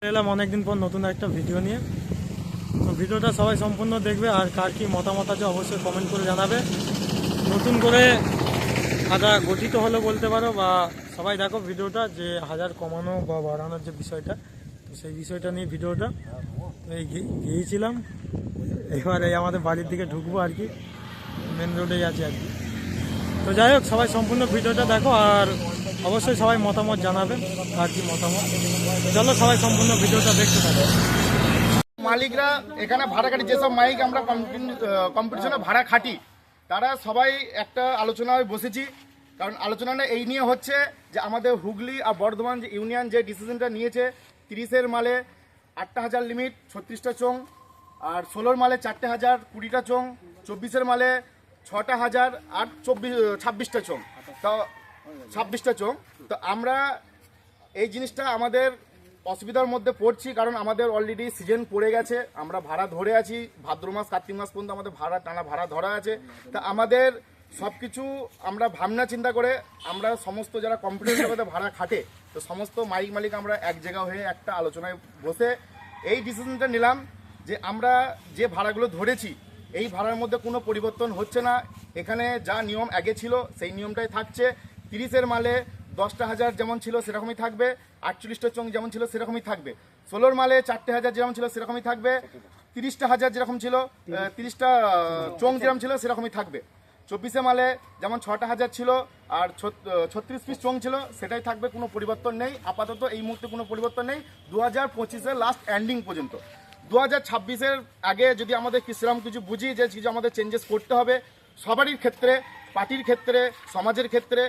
এলাম অনেকদিন পর নতুন একটা ভিডিও নিয়ে। তো ভিডিওটা সবাই সম্পূর্ণ দেখবে, আর কার কি মতামত আছে অবশ্যই কমেন্ট করে জানাবে। নতুন করে হাজার গঠিত হলো বলতে পারো, বা সবাই দেখো ভিডিওটা, যে হাজার কমানো বা বাড়ানোর যে বিষয়টা, তো সেই বিষয়টা নিয়ে ভিডিওটা এই গিয়েছিলাম। এবার এই আমাদের বাড়ির দিকে ঢুকবো আর কি, মেন রোডেই আছে আর কি। তো যাই হোক, সবাই সম্পূর্ণ ভিডিওটা দেখো, আর অবশ্যই সবাই মতামত জানাবে আর কি মতামত। চলো সবাই সম্পূর্ণ ভিডিওটা দেখতে থাকো। মালিকরা এখানে ভাড়া খাটি, যেসব মাইক আমরা কম্পিটিশনে ভাড়া খাটি, তারা সবাই একটা আলোচনায় বসেছি। কারণ আলোচনাটা এই নিয়ে হচ্ছে যে আমাদের হুগলি আর বর্ধমান যে ইউনিয়ন যে ডিসিশনটা নিয়েছে, 30-এর মালে 8,000 লিমিট, 36টা চোং, আর 16-র মালে 4,000, 20টা চোং, 24-এর মালে 6,000 আর 26টা চোং, তো 26টা চোং। তো আমরা এই জিনিসটা আমাদের অসুবিধার মধ্যে পড়ছি, কারণ আমাদের অলরেডি সিজন পড়ে গেছে, আমরা ভাড়া ধরে আছি, ভাদ্র মাস কার্তিক মাস পর্যন্ত আমাদের টানা ভাড়া ধরা আছে। তা আমাদের সব কিছু আমরা ভাবনা চিন্তা করে আমরা সমস্ত যারা কম্পিটিশন জগতে ভাড়া খাটে, তো সমস্ত মালিক আমরা এক জায়গা হয়ে একটা আলোচনায় বসে এই ডিসিশনটা নিলাম যে আমরা যে ভাড়াগুলো ধরেছি এই ভাড়ার মধ্যে কোনো পরিবর্তন হচ্ছে না। এখানে যা নিয়ম আগে ছিল সেই নিয়মটাই থাকছে। 30-এর মালে 10,000 যেমন ছিল সেরকমই থাকবে, 48টা চোং যেমন ছিল সেরকমই থাকবে, 16-র মালে 4,000 যেমন ছিল সেরকমই থাকবে, 30,000 যেরকম ছিল, 30টা চোং যেরকম ছিল সেরকমই থাকবে, 24-এ মালে যেমন 6,000 ছিল আর 36 পিস চোং ছিল সেটাই থাকবে, কোনো পরিবর্তন নেই আপাতত এই মুহূর্তে, কোনো পরিবর্তন নেই 2025-এর লাস্ট এন্ডিং পর্যন্ত। 2026-এর আগে যদি আমাদের সেরকম কিছু বুঝি যে কিছু আমাদের চেঞ্জেস করতে হবে সবারই ক্ষেত্রে, পার্টির ক্ষেত্রে, সমাজের ক্ষেত্রে,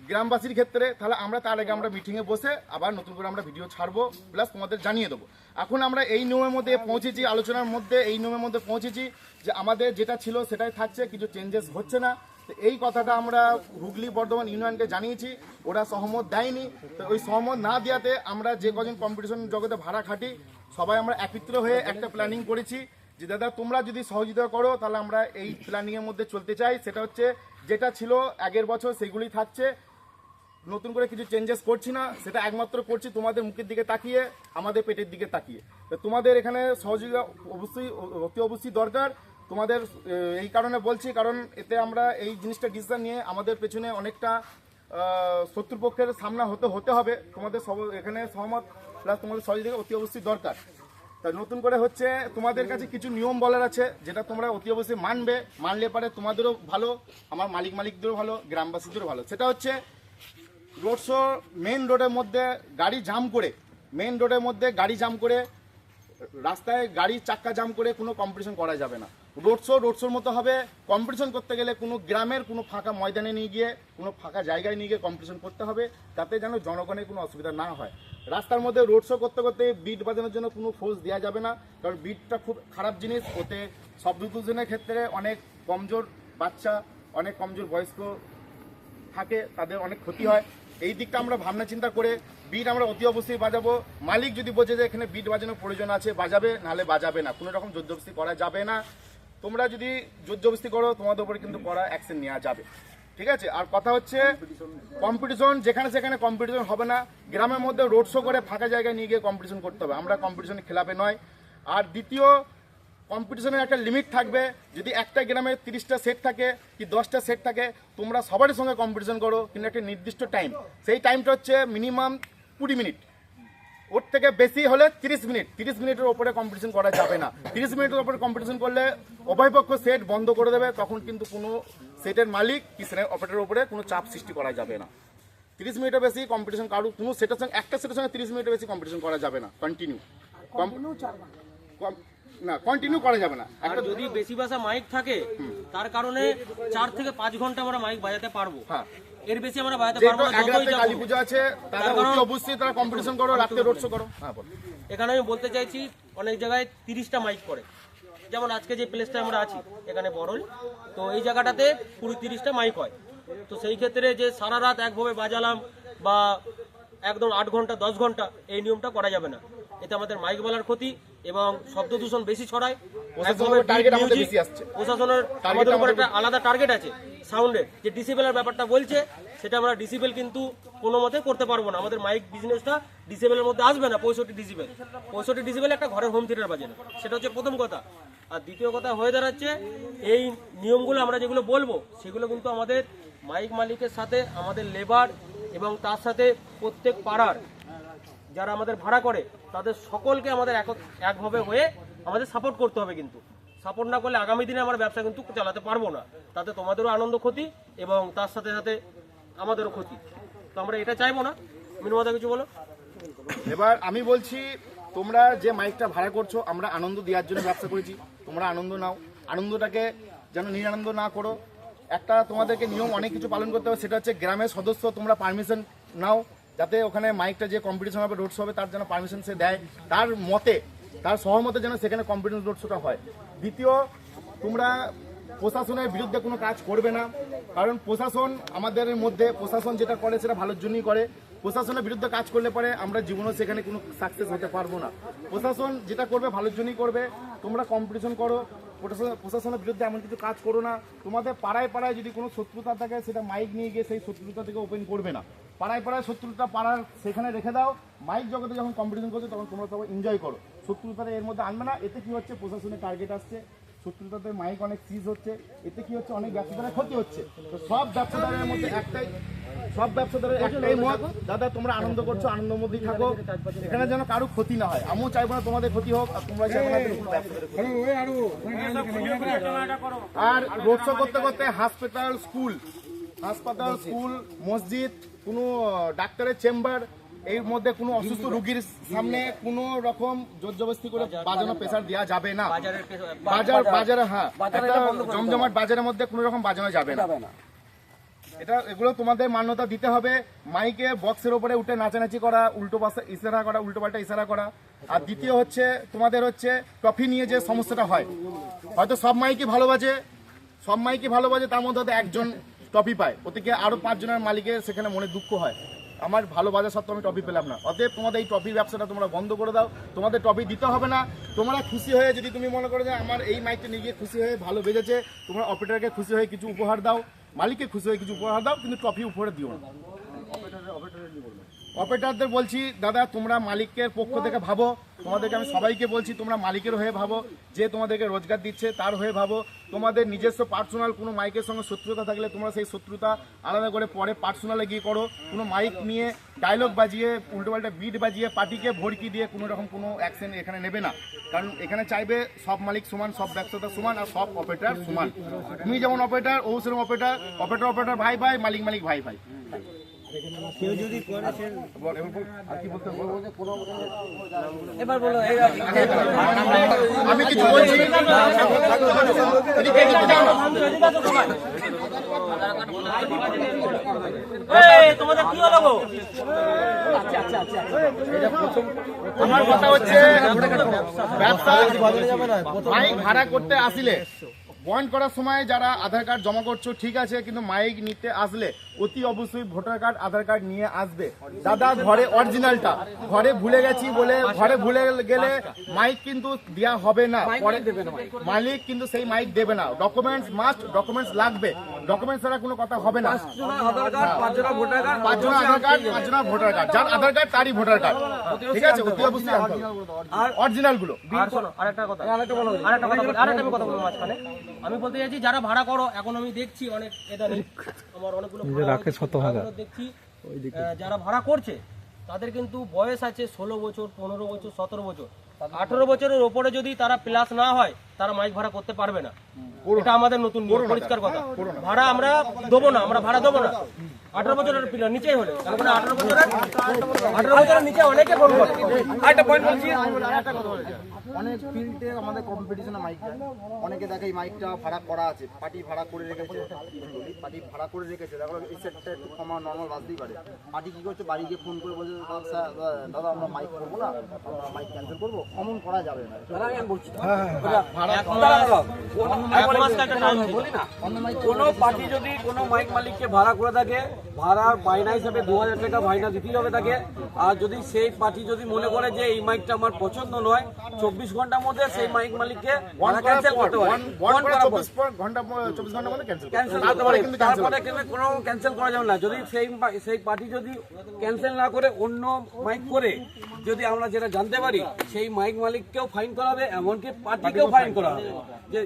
গ্রামবাসীর ক্ষেত্রে, তাহলে আমরা তার আগে আমরা মিটিংয়ে বসে আবার নতুন করে আমরা ভিডিও ছাড়বো, প্লাস তোমাদের জানিয়ে দেবো। এখন আমরা এই নিয়মের মধ্যে পৌঁছেছি, আলোচনার মধ্যে এই নিয়মের মধ্যে পৌঁছেছি যে আমাদের যেটা ছিল সেটাই থাকছে, কিছু চেঞ্জেস হচ্ছে না। তো এই কথাটা আমরা হুগলি বর্ধমান ইউনিয়নকে জানিয়েছি, ওরা সহমত দেয়নি। তো ওই সহমত না দেওয়াতে আমরা যে কজন কম্পিটিশন জগতে ভাড়া খাটি সবাই আমরা একত্র হয়ে একটা প্ল্যানিং করেছি যে দাদা তোমরা যদি সহযোগিতা করো তাহলে আমরা এই প্ল্যানিংয়ের মধ্যে চলতে চাই। সেটা হচ্ছে যেটা ছিল আগের বছর সেগুলি থাকছে, নতুন করে কিছু চেঞ্জেস করছি না, সেটা একমাত্র করছি তোমাদের মুখের দিকে তাকিয়ে, আমাদের পেটের দিকে তাকিয়ে। তো তোমাদের এখানে সহযোগিতা অবশ্যই অতি অবশ্যই দরকার। তোমাদের এই কারণে বলছি, কারণ এতে আমরা এই জিনিসটা ডিসিশন নিয়ে আমাদের পেছনে অনেকটা শত্রুপক্ষের সামনা হতে হবে। তোমাদের এখানে সহমত প্লাস তোমাদের সহযোগিতা অতি অবশ্যই দরকার। তা নতুন করে হচ্ছে তোমাদের কাছে কিছু নিয়ম বলার আছে, যেটা তোমরা অতি অবশ্যই মানলে পারে তোমাদেরও ভালো, আমার মালিকদেরও ভালো, গ্রামবাসীদেরও ভালো। সেটা হচ্ছে রোড শো মেন রোডের মধ্যে গাড়ি জাম করে রাস্তায় গাড়ি চাক্কা জাম করে কোনো কম্পিটিশন করা যাবে না। রোড শোর মতো হবে। কম্পিটিশন করতে গেলে কোনো গ্রামের কোনো ফাঁকা ময়দানে নিয়ে গিয়ে, কোনো ফাঁকা জায়গায় নিয়ে গিয়ে কম্পিটিশন করতে হবে, তাতে যেন জনগণের কোনো অসুবিধা না হয়। রাস্তার মধ্যে রোড শো করতে বিট বাজানোর জন্য কোনো ফোর্স দেওয়া যাবে না, কারণ বিটটা খুব খারাপ জিনিস। ওতে শব্দ দূষণের ক্ষেত্রে অনেক কমজোর বাচ্চা, অনেক কমজোর বয়স্ক থাকে, তাদের অনেক ক্ষতি হয়। এই দিকটা আমরা ভাবনা চিন্তা করে বিট আমরা অতি অবশ্যই বাজাবো। মালিক যদি বোঝে যে এখানে বিট বাজানোর প্রয়োজন আছে বাজাবে, নাহলে বাজাবে না, কোনো রকম জোরজবস্তি করা যাবে না। তোমরা যদি জোরজবস্তি করো তোমাদের উপরে কিন্তু কড়া অ্যাকশন নেওয়া যাবে, ঠিক আছে? আর কথা হচ্ছে কম্পিটিশন যেখানে সেখানে কম্পিটিশন হবে না, গ্রামের মধ্যে রোড শো করে ফাঁকা জায়গায় নিয়ে গিয়ে কম্পিটিশন করতে হবে, আমরা কম্পিটিশনের খেলাপে নয়। আর দ্বিতীয়, কম্পিটিশনের একটা লিমিট থাকবে। যদি একটা গ্রামে 30টা সেট থাকে কি 10টা সেট থাকে, তোমরা সবারই সঙ্গে কম্পিটিশন করো, কিন্তু একটা নির্দিষ্ট টাইম, সেই টাইমটা হচ্ছে মিনিমাম 20 মিনিট, ওর থেকে বেশি হলে 30 মিনিট। 30 মিনিটের ওপরে কম্পিটিশন করা যাবে না। 30 মিনিটের ওপরে কম্পিটিশন করলে উভয়পক্ষ সেট বন্ধ করে দেবে, তখন কিন্তু কোনো সেটের মালিক কি সেটের অপারেটরের উপরে কোনো চাপ সৃষ্টি করা যাবে না। 30 মিনিটের বেশি কম্পিটিশন কারো কোনো সেটের সঙ্গে, একটা সেটের সঙ্গে 30 মিনিটের বেশি কম্পিটিশন করা যাবে না, কন্টিনিউ করা যাবে না। আর যদি বেশি বাসা মাইক থাকে তার কারণে 4 থেকে 5 ঘন্টা আমরা মাইক বাজাতে পারবো, হ্যাঁ, এর বেশি আমরা বাজাতে পারবো না। কালী পূজা আছে, তারা অবশ্যই তারা কম্পিটিশন করো, রাতে রোড শো করো। হ্যাঁ, এখানে আমি বলতে চাইছি অনেক জায়গায় 30টা মাইক করে, যেমন আজকে যে প্লেসটা আমরা আছি এখানে বড়ল, তো এই জায়গাটাতে পুরো 30টা মাইক হয়। তো সেই ক্ষেত্রে যে সারা রাত একভাবে বাজালাম বা একদম 8 ঘন্টা 10 ঘন্টা, এই নিয়মটা করা যাবে না। এতে আমাদের মাইক বলার ক্ষতি এবং শব্দ দূষণ বেশি ছড়ায়। প্রশাসনের আমাদের উপর একটা আলাদা টার্গেট আছে সাউন্ডের, যে ডিসিবেলের ব্যাপারটা বলছে সেটা আমরা ডিসিবেল কিন্তু কোনো মতে করতে পারবো না। আমাদের মাইক বিজনেসটা ডিসিবেলের মধ্যে আসবে না। 65 ডিসিবেল একটা ঘরের হোম থিয়েটার বাজে না, সেটা হচ্ছে প্রথম কথা। আর দ্বিতীয় কথা হয়ে দাঁড়াচ্ছে, এই নিয়মগুলো আমরা যেগুলো বলবো সেগুলো কিন্তু আমাদের মাইক মালিকের সাথে আমাদের লেবার এবং তার সাথে প্রত্যেক পাড়ার যারা আমাদের ভাড়া করে তাদের সকলকে আমাদের একভাবে হয়ে আমাদের সাপোর্ট করতে হবে। কিন্তু সাপোর্ট না করলে আগামী দিনে আমরা ব্যবসা কিন্তু চালাতে পারবো না। তাতে তোমাদেরও আনন্দ ক্ষতি এবং তার সাথে সাথে আমাদেরও ক্ষতি। তো আমরা এটা চাইবো না। মিনুমাদা কিছু বলো। এবার আমি বলছি, তোমরা যে মাইকটা ভাড়া করছো, আমরা আনন্দ দেওয়ার জন্য ব্যবসা করেছি, তোমরা আনন্দ নাও, আনন্দটাকে যেন নিরানন্দ না করো। একটা তোমাদেরকে নিয়ম অনেক কিছু পালন করতে হবে, সেটা হচ্ছে গ্রামের সদস্য তোমরা পারমিশন নাও, যাতে ওখানে মাইকটা যে কম্পিটিশন হবে, রোড শো হবে, তার যেন পারমিশন সে দেয়, তার মতে, তার সহমতে যেন সেখানে কম্পিটিশন রোড শোটা হয়। দ্বিতীয়, তোমরা প্রশাসনের বিরুদ্ধে কোনো কাজ করবে না, কারণ প্রশাসন আমাদের মধ্যে, প্রশাসন যেটা করে সেটা ভালোর জন্যই করে। প্রশাসনের বিরুদ্ধে কাজ করলে পরে আমরা জীবনেও সেখানে কোনো সাকসেস হতে পারবো না। প্রশাসন যেটা করবে ভালোর জন্যই করবে। তোমরা কম্পিটিশন করো, প্রশাসনের বিরুদ্ধে এমন কিছু কাজ করো না। তোমাদের পাড়ায় পাড়ায় যদি কোনো শত্রুতা থাকে, সেটা মাইক নিয়ে গিয়ে সেই শত্রুতা থেকে ওপেন করবে না। পাড়ায় পাড়ায় শত্রুতা পাড়ার সেখানে রেখে দাও। মাইক জগতে যখন কম্পিটিশন করছো তখন তোমরা সবাই এনজয় করো, শত্রুতাটা এর মধ্যে আনবে না। এতে কি হচ্ছে, প্রশাসনের টার্গেট আসছে, শত্রুতাতে মাইক অনেক সিজ হচ্ছে, এতে কি হচ্ছে, অনেক ব্যবসাদারের ক্ষতি হচ্ছে। তো সব ব্যবসাদারের মধ্যে একটাই মত, দাদা তোমরা আনন্দ করছো, আনন্দের মধ্যেই থাকো, এখানে যেন কারো ক্ষতি না হয়। আমিও চাইবো না তোমাদের ক্ষতি হোক, আর তোমরা চাইবো না কোনো ব্যবসাদারের ক্ষতি হোক। আর রোড শো করতে করতে হাসপাতাল, স্কুল, মসজিদ, কোনো ডাক্তারের চেম্বার, এর মধ্যে কোনো অসুস্থ রোগীর সামনে কোনো রকম জোরজবস্তি করে বাজানো প্রেসার দেওয়া যাবে না। বাজারে হ্যাঁ, একটা জমজমাট বাজারের মধ্যে কোনো রকম বাজানো যাবে না। এগুলো তোমাদের মান্যতা দিতে হবে। মাইকে বক্সের উপরে উঠে নাচানাচি করা, উল্টো পাশে ইশারা করা, উল্টো পাল্টা ইশারা করা। আর দ্বিতীয় হচ্ছে, তোমাদের হচ্ছে ট্রফি নিয়ে যে সমস্যাটা হয়, হয়তো সব মাইকই ভালোবাসে, তার মধ্যে হয়তো একজন ট্রফি পায়, ওদিকে আরো 5 জনের মালিকের সেখানে মনে দুঃখ হয়, আমার ভালো বাজার সত্ত্বেও আমি ট্রফি পেলাম না। অতএব তোমাদের এই ট্রফি ব্যবসাটা তোমরা বন্ধ করে দাও, তোমাদের ট্রফি দিতে হবে না। তোমরা খুশি হয়ে, যদি তুমি মনে করো যে আমার এই মাইকটা নিয়ে গিয়ে খুশি হয়ে ভালো বেজেছে, তোমরা অপারেটরকে খুশি হয়ে কিছু উপহার দাও, মালিককে খুশি হয়ে কিছু উপহার দাও, কিন্তু ট্রফি উপহার দিও না। অপারেটরদের বলছি, দাদা তোমরা মালিকের পক্ষ থেকে ভাবো, তোমাদেরকে আমি সবাইকে বলছি, তোমরা মালিকের হয়ে ভাবো, যে তোমাদেরকে রোজগার দিচ্ছে তার হয়ে ভাবো। তোমাদের নিজস্ব পার্সোনাল কোনো মাইকের সঙ্গে শত্রুতা থাকলে তোমরা সেই শত্রুতা আলাদা করে পরে পার্সোনালে গিয়ে করো। কোনো মাইক নিয়ে ডায়লগ বাজিয়ে, উল্টোপাল্টা বিট বাজিয়ে, পার্টিকে ভড়কি দিয়ে কোনো রকম কোনো অ্যাকশন এখানে নেবে না, কারণ এখানে চাইবে সব মালিক সমান, সব ব্যবসাদার সমান, আর সব অপারেটর সমান। তুমি যেমন অপারেটর, ও সেরকম অপারেটর ভাই ভাই, মালিক ভাই ভাই। আমি কিছু বলছি, তোমাদের কি হলো? আমার কথা হচ্ছে, ব্যবসা মাইক ভাড়া করতে আসলে, পয়েন্ট করার সময় যারা আধার কার্ড জমা করছো ঠিক আছে, কিন্তু মাইক নিতে আসলে অতি অবশ্যই ভোটার কার্ড, আধার কার্ড নিয়ে আসবে। দাদা ঘরে অরিজিনালটা, ঘরে ভুলে গেছি বলে, ঘরে ভুলে গেলে মাইক কিন্তু দেওয়া হবে না, পরে মালিক কিন্তু সেই মাইক দেবে না। ডকুমেন্টস মাস্ট, ডকুমেন্টস লাগবে, ডকুমেন্টস ছাড়া কোনো কথা হবে না। 5 জন আধার কার্ড, 5 জন ভোটার কার্ড, যার আধার কার্ড তারই ভোটার কার্ড, ঠিক আছে, অতি অবশ্যই আর অরিজিনাল গুলো। আরেকটা কথা বলবো মাঝখানে, আমি বলতে চাইছি যারা ভাড়া করো, এখন আমি দেখছি অনেক আমার অনেকগুলো দেখছি যারা ভাড়া করছে তাদের কিন্তু বয়স আছে 16 বছর, 15 বছর, 17 বছর, 18 বছরের ওপরে যদি তারা প্লাস না হয়, তারা মাইক ভাড়া করতে পারবে না। এটা আমাদের নতুন নিয়ম, পরিষ্কার কথা। ভাড়া আমরা দেবো না, আমরা ভাড়া দেবো না 18 বছরের নিচেই হলে। 18 বছরের নিচে অনেকে ফোন করে। একটা পয়েন্ট বলছি, অনেক ফিল্ডে আমাদের কম্পিটিশনে মাইক দেয়, অনেকে দেখে এই মাইকটা ভাড়া করা আছে, পার্টি ভাড়া করে রেখেছে, দেখো এই সেটটা একটু কমা নর্মাল বাজতেই পারে। পার্টি কি করছে, বাড়ি গিয়ে ফোন করে বলছে দাদা আমরা মাইক করবো না, আমরা মাইক ক্যান্সেল করবো, অমন করা যাবে না। কোনো পার্টি যদি কোনো মাইক মালিককে ভাড়া করে থাকে, ভাড়ার বায়না হিসাবে 2000 টাকা বায়না দিতেই হবে তাকে। আর যদি সেই পার্টি যদি মনে করে যে এই মাইকটা আমার পছন্দ নয়, 24 ঘন্টার মধ্যে সেই মাইক মালিককে বন্ধ করার ক্যান্সেল পর, করতে পারে। বন্ধ করার করার পর 24 ঘন্টার মধ্যে ক্যান্সেল ক্যান্সেল করতে তারপরে পারে, কিন্তু ক্যান্সেল তারপরে কিন্তু কোনো ক্যান্সেল করা যাবে না। যদি সেই পার্টি যদি ক্যান্সেল না করে অন্য মাইক করে, যদি আমরা যেটা জানতে পারি, সেই মাইক মালিককেও ফাইন করা হবে, এমনকি পার্টিকেও ফাইন করা হবে। যে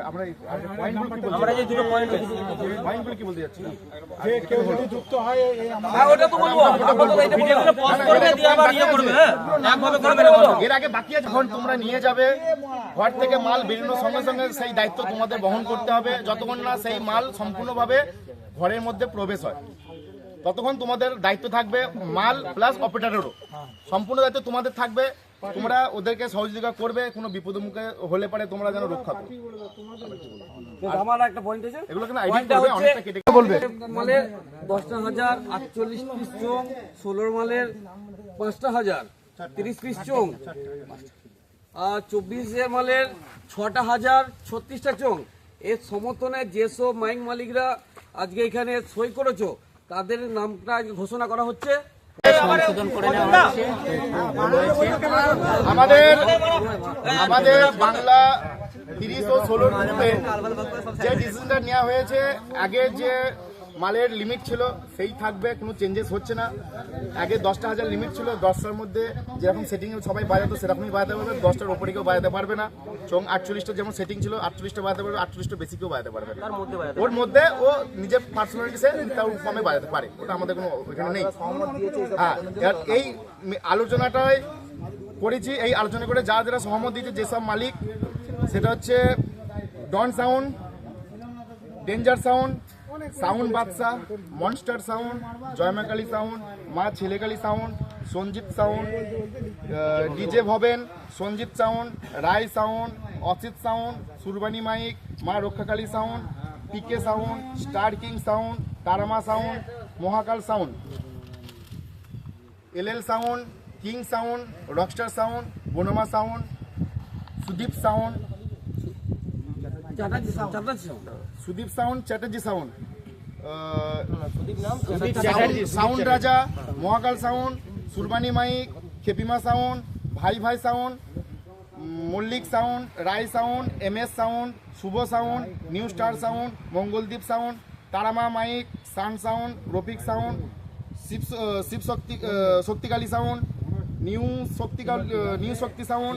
আমরা এই পয়েন্টগুলো কি আমরা যে দুটো পয়েন্ট পয়েন্টগুলো কি বলতে যাচ্ছি হ্যাঁ, ওটা তো বলবো, আপাতত এটা বলে ভিডিওগুলো পজ করবে দিয়ে আবার ইয়ে করবে, হ্যাঁ একভাবে করবে না বলো। এর আগে বাকি আছে, যখন তোমরা নিয়ে যাবে ঘর থেকে মাল বেরোনোর সঙ্গে সঙ্গে সেই দায়িত্ব তোমাদের বহন করতে হবে। যতক্ষণ না সেই মাল সম্পূর্ণভাবে ঘরের মধ্যে প্রবেশ হয়, ততক্ষণ তোমাদের দায়িত্ব থাকবে মাল প্লাস অপারেটরেরও সম্পূর্ণ দায়িত্ব তোমাদের থাকবে। তোমরা ওদেরকে সহযোগিতা করবে, কোনো বিপদের মুখে হলে পারে তোমরা যেন রক্ষা করো। আমার একটা পয়েন্ট আছে, এগুলো কিন্তু আইডি পয়েন্টটা করবে, হচ্ছে অনেকটা কেটে বলবে। মালের 10,000 48 পিস চোং, 16 মালের 5,000 30 পিস চোং, আর 24 মালের 6,000 36টা চোং। এর সমর্থনে যেসব মাইক মালিকরা আজকে এখানে সই করেছো, তাদের নামটা আজকে ঘোষণা করা হচ্ছে। আমাদের বাংলা 30 ও 16 গ্রুপে যে ডিসিশনটা নেওয়া হয়েছে, আগে যে মালের লিমিট ছিল সেই থাকবে, কোনো চেঞ্জেস হচ্ছে না। আগে 10,000 লিমিট ছিল, 10টার মধ্যে যেরকম সেটিং সবাই বাজাতো সেরকমই বাজাতে পারবে, 10টার ওপরে কেউ বাজাতে পারবে না। চোং 48টা যেমন সেটিং ছিল 48টা বাজাতে পারবে, 48টা বেশি কেউ বাজাতে পারবে না। ওর মধ্যে ও নিজের পার্সোনালিটি সে তার কমে বাজাতে পারে, ওটা আমাদের কোনো ওইখানে নেই। হ্যাঁ, এবার এই আলোচনাটাই করেছি, এই আলোচনা করে যারা যারা সহমত দিয়েছে যেসব মালিক, সেটা হচ্ছে Don sound, danger sound, sound Badsha, monster sound, Joymakali sound, Ma Chhelekali sound, Sanjit sound, DJ Bhaben, Sanjit sound, Roy sound, Asit sound, Surbani mic, Ma Rakshakali sound, PK sound, star king sound, Tarama sound, Mahakal sound, LL sound, king sound, rockstar sound, Bonma sound, Sudip sound, Sudip sound, Chatterjee sound, sound Raja, Mahakal sound, Surbani mic, Khepima sound, Bhai Bhai sound, Mallick sound, Roy sound, MS sound, Shubho sound, new star sound, Mangaldweep sound, Tarama mic, sun sound, Rafiq sound, Shiv Shaktikali sound, new Shakti sound,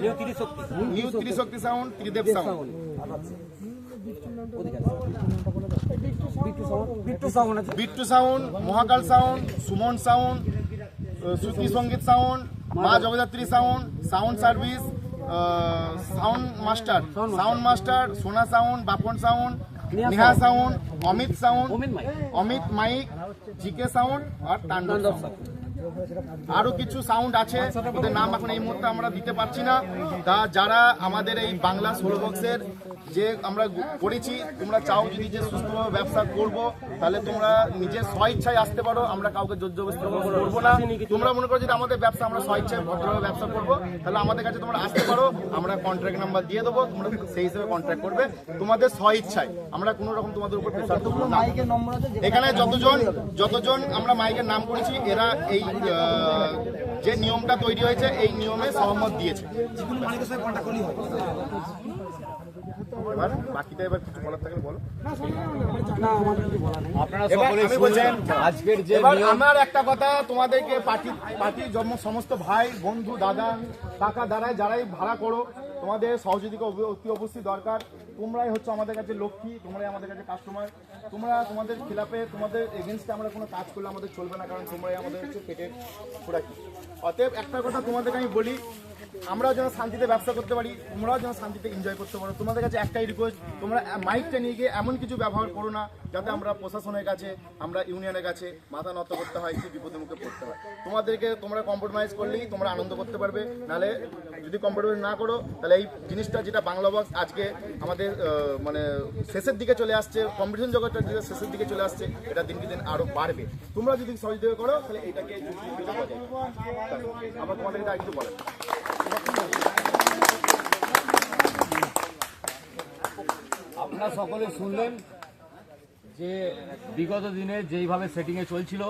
new Trishakti sound, Tridev sound, Bittu sound, Mahakal sound, Suman sound, Shruti Sangeet sound, Ma Jagaddhatri sound, sound service, sound master, Sona sound, Bapan sound, Neha sound, Amit mic, GK sound আর Tandav sound. আরো কিছু sound আছে, ওদের নাম এখন এই মুহূর্তে আমরা দিতে পারছি না। তা যারা আমাদের এই বাংলা 16 বক্সের যে আমরা করেছি, তোমরা চাও যদি যে সুস্থভাবে ব্যবসা করব, তাহলে তোমরা নিজের স্বইচ্ছায় আসতে পারো, আমরা কাউকে জোর জবরদস্তি করবো না। তোমরা মনে করো যদি আমাদের ব্যবসা আমরা স্বইচ্ছায় ভদ্রভাবে ব্যবসা করবো, তাহলে আমাদের কাছে তোমরা আসতে পারো, আমরা কন্ট্রাক্ট নাম্বার দিয়ে দেবো, তোমরা সেই হিসেবে কন্ট্রাক্ট করবে তোমাদের স্বইচ্ছায়। আমরা কোনো রকম তোমাদের উপর প্রেসার দেবো না। এখানে যতজন আমরা মাইকের নাম করেছি, এরা এই যে নিয়মটা তৈরি হয়েছে এই নিয়মে সহমত দিয়েছে। এবার বাকিটা এবার কিছু বলার থাকলে বলো। এবার আমার একটা কথা তোমাদেরকে, পার্টির সমস্ত ভাই বন্ধু দাদা কাকা দাঁড়ায় যারাই ভাড়া করো, তোমাদের সহযোগিতা অতি অবশ্যই দরকার। তোমরাই হচ্ছে আমাদের কাছে লক্ষ্মী, তোমরাই আমাদের কাছে কাস্টমার। তোমরা তোমাদের খিলাফে তোমাদের এগেনস্টে আমরা কোনো কাজ করলে আমাদের চলবে না, কারণ তোমরাই আমাদের হচ্ছে পেটের খোরাকি। অতএব একটা কথা তোমাদেরকে আমি বলি, আমরাও যেন শান্তিতে ব্যবসা করতে পারি, তোমরাও যেন শান্তিতে এনজয় করতে পারো। তোমাদের কাছে একটাই রিকোয়েস্ট, তোমরা মাইকটা নিয়ে গিয়ে এমন কিছু ব্যবহার করো না যাতে আমরা প্রশাসনের কাছে, আমরা ইউনিয়নের কাছে মাথা নত করতে হয়, কি বিপদের মুখে পড়তে হয়। তোমরা কম্প্রোমাইজ করলেই তোমরা আনন্দ করতে পারবে, নাহলে যদি কম্প্রোমাইজ না করো, তাহলে এই জিনিসটা যেটা বাংলা বক্স আজকে আমাদের মানে শেষের দিকে চলে আসছে, কম্পিটিশন জগৎটা যেটা শেষের দিকে চলে আসছে, এটা দিনকে দিন আরো বাড়বে। তোমরা যদি সহযোগিতা করো, তাহলে এটাকে আমার তোমাদের আর কিছু বলে। আপনারা সকলে শুনলেন যে বিগত দিনে যেইভাবে সেটিংয়ে চলছিল,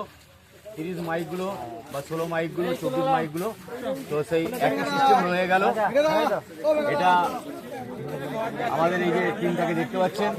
30 মাইকগুলো বা 16 মাইকগুলো 24 মাইকগুলো তো সেই একটা সিস্টেম হয়ে গেল। এটা আমাদের এই যে টিমটাকে দেখতে পাচ্ছেন